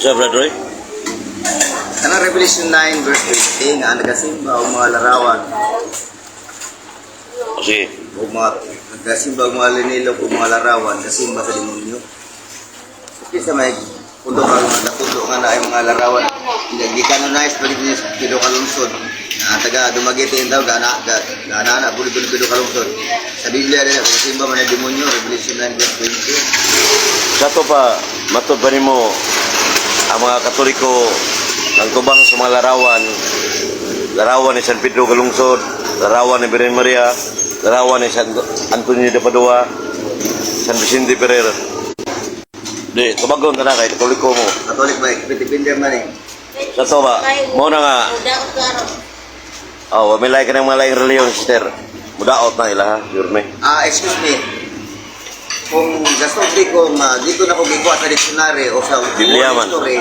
Sa Brad Roy? Kanang Revelation 9 verse 20 nga nagasimba og mga larawan O sige. o mga nagasimba og mga linilok o mga larawan kasimba sa demonyo. Kisa may pundo ka natulo nga na ay mga larawan gikanonize pa din sa Pido Kalungsod. Na taga Dumaguete yung tawag gana buli-buli Pido Kalungsod. Sa Biblia din kasimba man ang demonyo Revelation 9 verse 20. Sa to pa, matod pa mo ang mga Katoliko ang tubang sa mga larawan ni San Pedro Galungsod, larawan ni Virgen Maria, larawan ni San Antonio de Padua, San Vicente Ferrer. Di, tubagon ka na kay Katoliko mo. Katolik ba? Pindipindir man eh. Sa to ba, mo na nga, may lahi ka ng mga lahing reliyon, sister. Mudaot na ila ha, Yorme. Excuse me. Kung gusto ko dito na ko gikuha sa dictionary o sa Biblia man. history,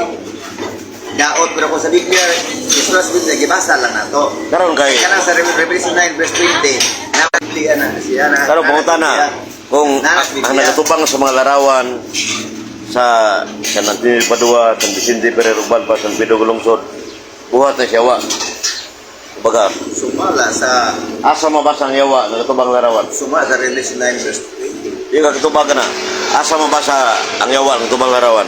daot pero kung sa Biblia, gusto sa Biblia, gibasa lang na to. Karon kay, Kaya sa Revelation 9 verse 20, na Biblia na siya na. karon pumunta na, kung ang nagatubang sa mga larawan sa San Antonio de Padua, San Vicente Ferrer, Ubalpa, San Pedro Galungsod, buhat na siya wa. Baga, Sumala sa asa mabasa ang yawa, nagatubang larawan. sumala sa Revelation 9 verse 20. Yung katubang ka na, asa mabasa ang yawa, nagatubang larawan.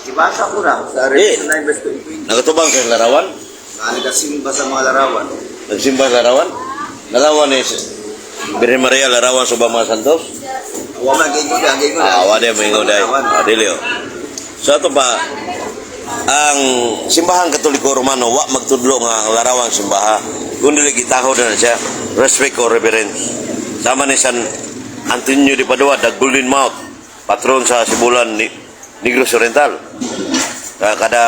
Ibasa ko na sa Revelation 9 verse 20. Nagatubang sa larawan, Nagasimba sa mga larawan. nagsimba sa larawan. Larawan ni Virgen Maria, larawan sa mga santos. Wala gayud gayud. Wala mo ingon day. Dilio. So ito pa, ang simbahan Katoliko Romano wa magtudlo nga larawan simbaha. Kun dili gitaho na siya, respect or reverence. Sama ni San Antonio de Padua, the Golden Mouth, patron sa Sibulan ni Negros Oriental. Kada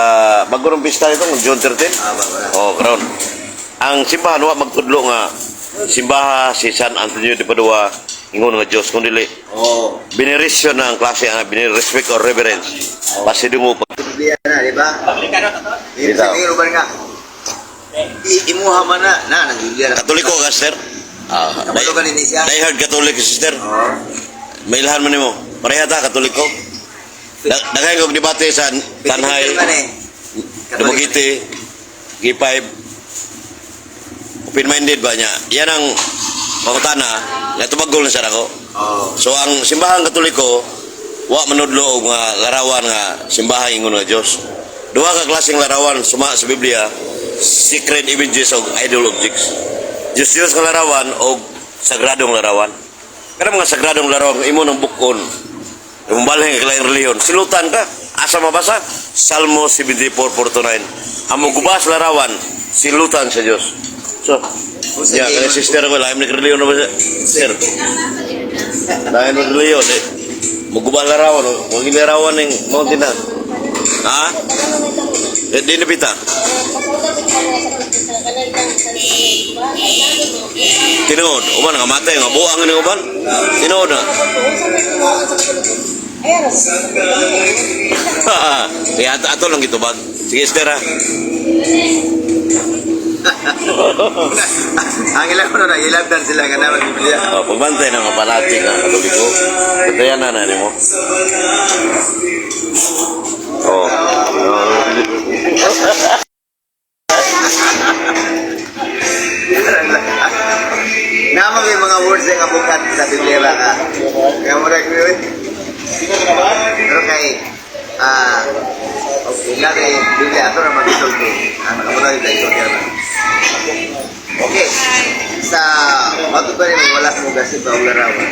bagong pista ito, June 13. Oh, karon. Ang simbahan wa magtudlo nga simbaha si San Antonio de Padua ingon nga Dios kun dili. Oh, Veneration na ang klase nga respect or reverence. Basi dungo pag Biblia na, di ba? Hindi Bitaw. sa ba nga? Imuha man na nang Biblia na. Katoliko ka, sister? Kapalo ka ni siya. Die hard Katolik, sister? Oh. May ilhan mo nimo. Pareha ta Katoliko. Daghay kog debate sa Tanhay, Dumaguete, G5. Open-minded ba niya? Yan ang pangutana nga tubagol na sa ako. Oh. So ang simbahan Katoliko wa manudlo og nga larawan nga simbahan ingon nga Dios. Duha ka klaseng larawan suma sa Biblia, sacred images og idol objects. Diyos nga larawan og sagradong larawan. Kada mga sagradong larawan imo nang bukon. Umbalhin ka lain reliyon. Silutan ka. Asa mabasa? Salmo 74:4-9. Amo gubas larawan, silutan sa Dios. So, ya, kaya sister ko lain ni reliyon na ba siya? Sister. Lain ni reliyon eh. Mugubah larawan, huwag larawan ng mountain na. Ha? Di napita. Tinood, uman nga matay, nga buang ni uman. Tinood na. Kaya ato lang ito bag. Sige, sister ha. Ang ilang ko na ilabdan sila nga naman Biblia. Pagbantay ng mapalati ng Katoliko. Bantayan na nanin mo. Oh. Naman may mga words nga bukat sa Biblia ka. Kaya mo rin yun. Pero kay okay, lagi Biblia ato na mag-isol ko. Ang nakamula yung isol kaya na. Okay. Sa matubari mo wala sa mga gasit o larawan.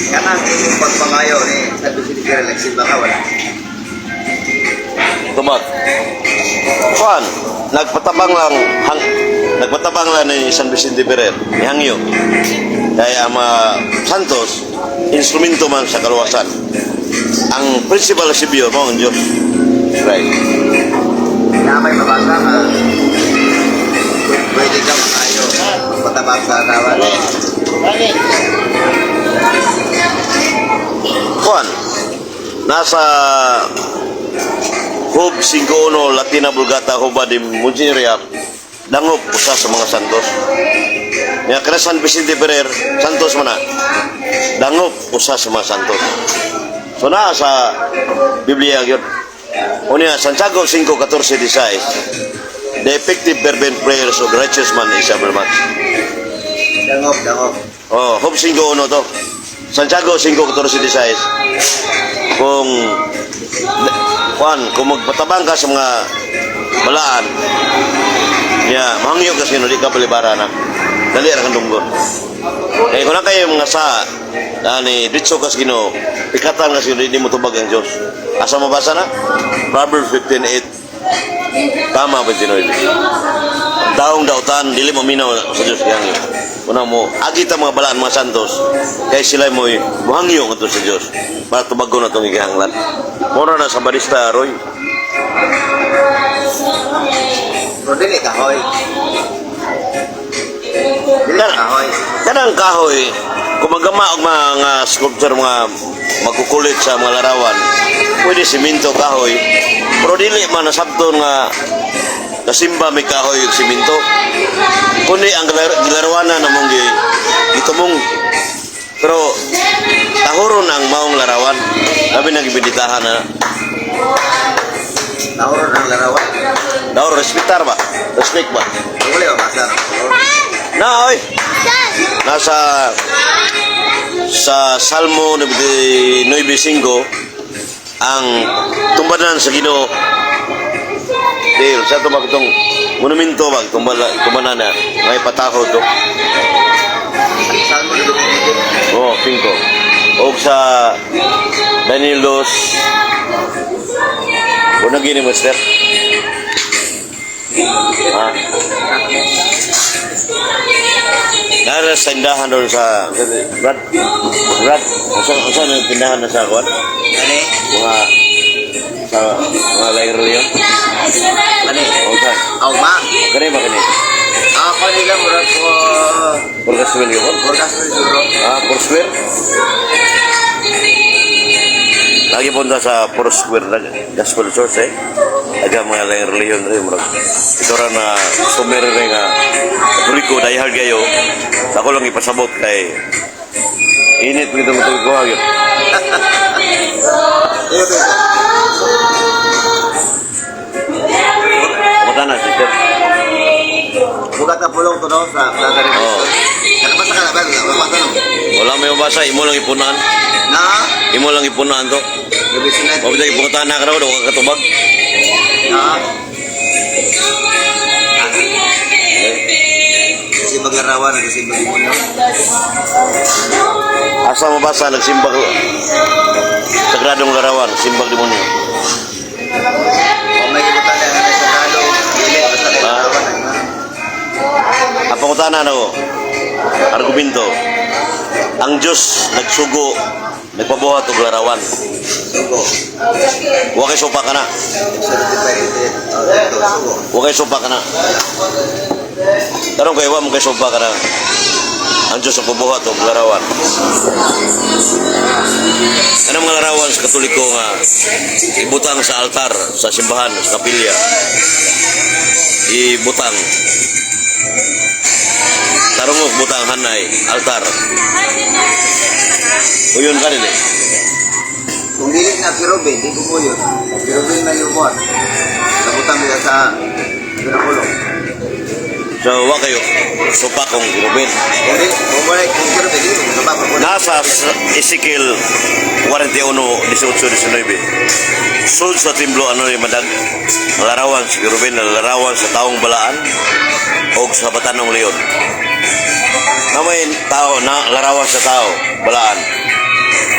Kanang yung pagpangayo ni sabi si Kira nagsimba ka wala. Tumat. Juan, nagpatabang lang ni San Vicente Ferrer, ni Hangyo. Kaya ang mga santos, instrumento man sa kaluwasan. Ang principal sibyo mo ang Diyos. Right. Namay mabasa ka. Pwede ka makayo. Patabang sa arawan. Juan, nasa Hub 5-1 Latina Vulgata Huba de Munchiria, dangop usa sa mga santos. Nga kaya San Vicente Ferrer, santos man na. Dangop usa sa mga santos. So naa sa Biblia gyud. Unya Santiago 5:14-16. The effective fervent prayers of the righteous man is available much. Dangop. Oh, Hope 5:1 to. Santiago 5:14-16. Kung kung magpatabang ka sa mga balaan, mahangyo ka sino, di ka palibara na. Dali ra kang dunggon. Kaya kung na kayo mga sa, ditso ka sino, pikatan ka sino, hindi mo tubag ang Diyos. Asa mabasa na? Proverbs 15:8. Tama ba sino ito? Taong dautan, dili mo minaw sa Diyos kayang una mo, agita mga balaan mga santos, kaya sila mo muhangyo nga to sa Diyos para tubago na itong ikihanglan. Mura na sa barista, Roy. Pero dili kahoy. Dili kahoy. Kanang kahoy, kung magama og mga sculpture, mga magkukulit sa mga larawan, pwede siminto kahoy, pero dili man nasabton nga kasimba may kahoy yung siminto. Kundi ang larawanan namong gitumong. Pero tahuron ang maong larawan. Labi nang ibinitahan na. Tahuron ang larawan. Tahur, respektar ba? Respect ba? Wala ba basa? Na, oy. Nasa sa Salmo 9:5 ang tumbanan sa Ginoo. Dil, sa ito itong monumento ba, tumbanan na, may patakaw to. Salmo 9:5. Oo, 5. O sa Daniel 2. Kung gini, Master. Ha? Nara sa tindahan doon sa Brad. Saan yung tindahan na sa kuwan? Ani? Mga layer yun? Ani? O saan? Auma. Kani ba kani? Ako nila murag ko Purgaswil yun? forecast na siguro. Foursquare? Lagi punta sa Foursquare na Gospel Church Aga mga layer reliyon rin murag. Ito rin na sumer rin nga Katoliko dahil kayo. Sa ako lang ipasabot kay init mo itong Katoliko hagit. Kamutan na, sister. Bukat na pulong to no sa Plaza Rin. Oo. Nakapasa ka na ba? Nakapasa no? Wala may mabasa, imo lang ipunan. Na? Imo lang ipunan to. Gabi sinat. Mabita ipuntahan na ka na, daw ka katubag. Na? Kasi maglarawan na kasi mag-imunyo. Asa mabasa, nagsimbag sagradong larawan, simbag demonyo. Kung may kibutan na nga sa Tagalog, dili, basta kay larawan na nga. Ang pangutanan ako, argumento, ang Diyos nagsugo, nagpabuhat og larawan. Sugo. Wa kay sopa ka na. Certified dito, sugo. Wa kay sopa ka na. Tarong kay wa mo kay sopa ka na. Ang Diyos nagpabuhat og larawan. Anong mga larawan sa Katoliko nga ibutang sa altar, sa simbahan, sa kapilya. Ibutang. Tarong butang hanay, altar. Uyon ka nila. Kung dili na kirobin, di ko mo yun. Kirobin na yung buwan. Nabutang nila sa pinakulong. So, wa kayo sopa kong Ruben. Kung kirobin, di ko sa papa. Nasa Ezekiel 41:18-19. Sud sa timblo ano ni madag larawan si Ruben na larawan sa taong balaan o sa batanong leon. Namay tao na larawan sa tao balaan.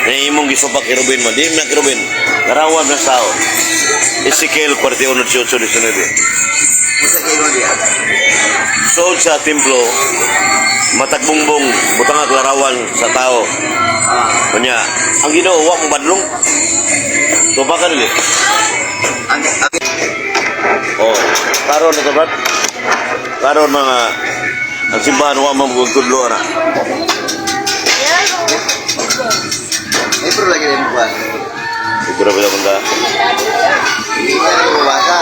Ni imong gisupak kay Ruben mo, di na kay Ruben. Larawan na sa tao. Ezekiel 41:18-19. Musa kayo diya. Sud sa templo matagbungbong butang larawan sa tao. Kunya, ang Ginoo wa mo badlong. So baka nili. Oh, karon na to brad. Karon mga ang simbahan wa magtudlo na. Ay, pero lagi rin buwan. Siguro ba banda? Hindi ka rin bumasa.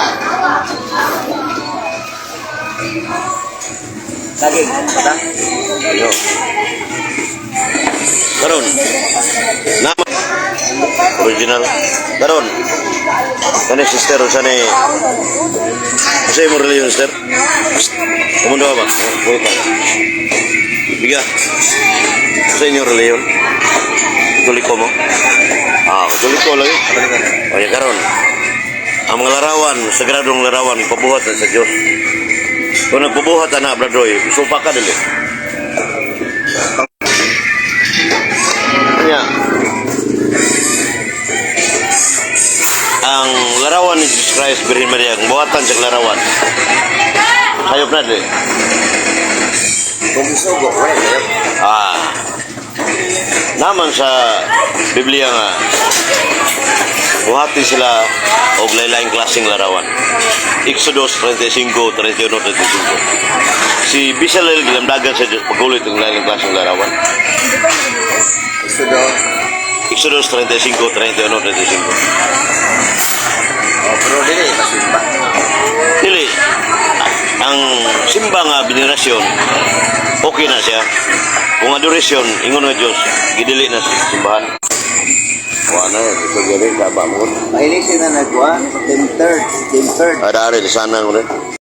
Saging, bata? Ayo. Karon. Nama Original. Karon. Kani sister sa ni sa imong reliyon sister. Kumundo ba? Kuya pa. Biga. Sa inyong reliyon. Katoliko mo? Katoliko lagi. O yan karon. Ang mga larawan, sagradong larawan, pabuhat na sa Diyos. Kung nagpabuhat na, bradoy, supa ka dili. Kanya, ang larawan ni Jesus Christ, Virgin Maria, ang buhatan sa larawan, sayop na dili. Kung isugo, right? Naman sa Biblia nga, buhati sila og lain-laing klaseng larawan. Exodus 35, 31, 35. Si Bisalel gilamdagan sa Diyos pagkulit ng lain-laing klaseng larawan. Isugo. Exodus 35, 31, 35. Pero dili, masimba. Dili, ang simba nga venerasyon, okay na siya. Kung adorasyon, ingon nga Diyos, gidili na sa simbahan. Wala na, ito gari, kaba mo. Mahilig siya na nagwa, Team third. Ada-ari, di sana mo rin.